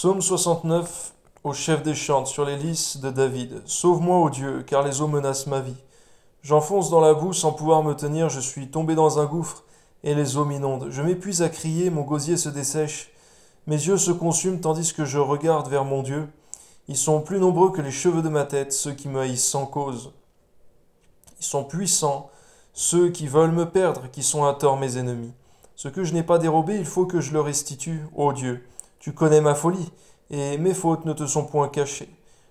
Psaume 69 au chef des chantres sur les lys de David. Sauve-moi, ô Dieu, car les eaux menacent ma vie. J'enfonce dans la boue sans pouvoir me tenir, je suis tombé dans un gouffre et les eaux m'inondent. Je m'épuise à crier, mon gosier se dessèche. Mes yeux se consument tandis que je regarde vers mon Dieu. Ils sont plus nombreux que les cheveux de ma tête, ceux qui me haïssent sans cause. Ils sont puissants, ceux qui veulent me perdre, qui sont à tort mes ennemis. Ce que je n'ai pas dérobé, il faut que je le restitue, ô Dieu. Tu connais ma folie, et mes fautes ne te sont point cachées.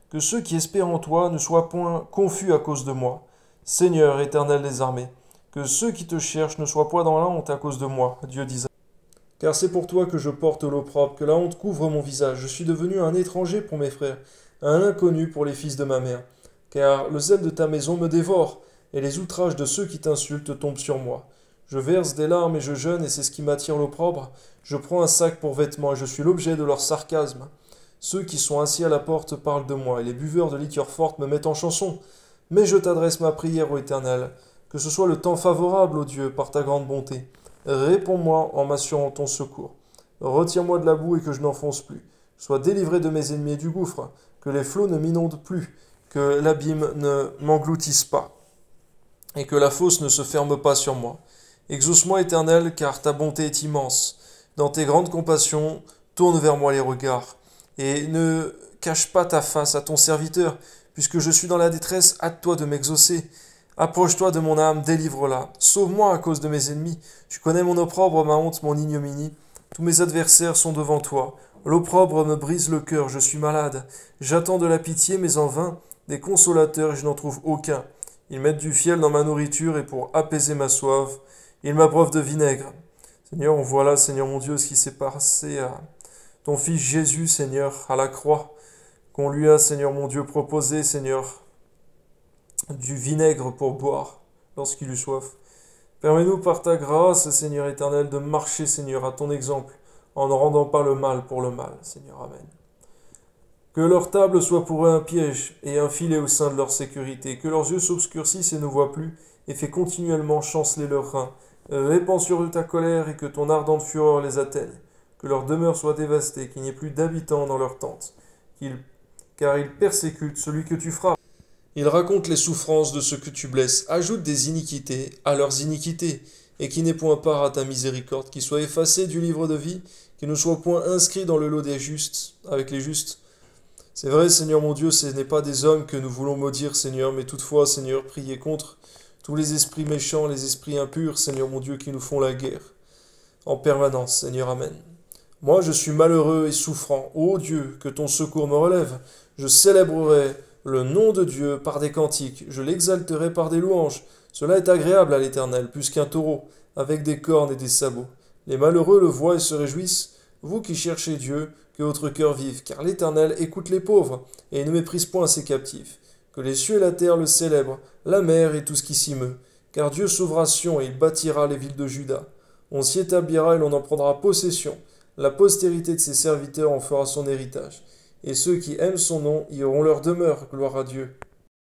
Que ceux qui espèrent en toi ne soient point confus à cause de moi. Seigneur, éternel des armées, que ceux qui te cherchent ne soient point dans la honte à cause de moi, Dieu d'Israël. Car c'est pour toi que je porte l'opprobre, que la honte couvre mon visage. Je suis devenu un étranger pour mes frères, un inconnu pour les fils de ma mère. Car le zèle de ta maison me dévore, et les outrages de ceux qui t'insultent tombent sur moi. Je verse des larmes et je jeûne, et c'est ce qui m'attire l'opprobre. Je prends un sac pour vêtements, et je suis l'objet de leur sarcasme. Ceux qui sont assis à la porte parlent de moi, et les buveurs de liqueurs fortes me mettent en chanson. Mais je t'adresse ma prière, ô Éternel, que ce soit le temps favorable, ô Dieu, par ta grande bonté. Réponds-moi en m'assurant ton secours. Retire-moi de la boue et que je n'enfonce plus. Sois délivré de mes ennemis et du gouffre, que les flots ne m'inondent plus, que l'abîme ne m'engloutisse pas, et que la fosse ne se ferme pas sur moi. Exauce-moi, Éternel, car ta bonté est immense. Dans tes grandes compassions, tourne vers moi les regards, et ne cache pas ta face à ton serviteur, puisque je suis dans la détresse, hâte-toi de m'exaucer. Approche-toi de mon âme, délivre-la. Sauve-moi à cause de mes ennemis. Tu connais mon opprobre, ma honte, mon ignominie. Tous mes adversaires sont devant toi. L'opprobre me brise le cœur, je suis malade. J'attends de la pitié, mais en vain, des consolateurs, et je n'en trouve aucun. Ils mettent du fiel dans ma nourriture, et pour apaiser ma soif, ils m'abreuvent de vinaigre. Seigneur, on voit là, Seigneur mon Dieu, ce qui s'est passé à ton Fils Jésus, Seigneur, à la croix, qu'on lui a, Seigneur mon Dieu, proposé, Seigneur, du vinaigre pour boire lorsqu'il eut soif. Permets-nous par ta grâce, Seigneur éternel, de marcher, Seigneur, à ton exemple, en ne rendant pas le mal pour le mal, Seigneur. Amen. Que leur table soit pour eux un piège et un filet au sein de leur sécurité, que leurs yeux s'obscurcissent et ne voient plus, et fais continuellement chanceler leurs reins. Répands sur eux ta colère et que ton ardente fureur les atteigne, que leur demeure soit dévastée, qu'il n'y ait plus d'habitants dans leurs tentes, car ils persécutent celui que tu frappes. Ils racontent les souffrances de ceux que tu blesses, ajoutent des iniquités à leurs iniquités, et qui n'aient point part à ta miséricorde, qui soient effacés du livre de vie, qui ne soient point inscrits dans le lot des justes, avec les justes. C'est vrai, Seigneur mon Dieu, ce n'est pas des hommes que nous voulons maudire, Seigneur, mais toutefois, Seigneur, priez contre tous les esprits méchants, les esprits impurs, Seigneur mon Dieu, qui nous font la guerre en permanence, Seigneur, Amen. Moi, je suis malheureux et souffrant. Ô Dieu, que ton secours me relève. Je célébrerai le nom de Dieu par des cantiques, je l'exalterai par des louanges. Cela est agréable à l'Éternel, plus qu'un taureau, avec des cornes et des sabots. Les malheureux le voient et se réjouissent. Vous qui cherchez Dieu, que votre cœur vive, car l'Éternel écoute les pauvres, et ne méprise point ses captifs. Que les cieux et la terre le célèbrent, la mer et tout ce qui s'y meut. Car Dieu sauvera Sion et il bâtira les villes de Juda. On s'y établira et l'on en prendra possession. La postérité de ses serviteurs en fera son héritage. Et ceux qui aiment son nom y auront leur demeure, gloire à Dieu.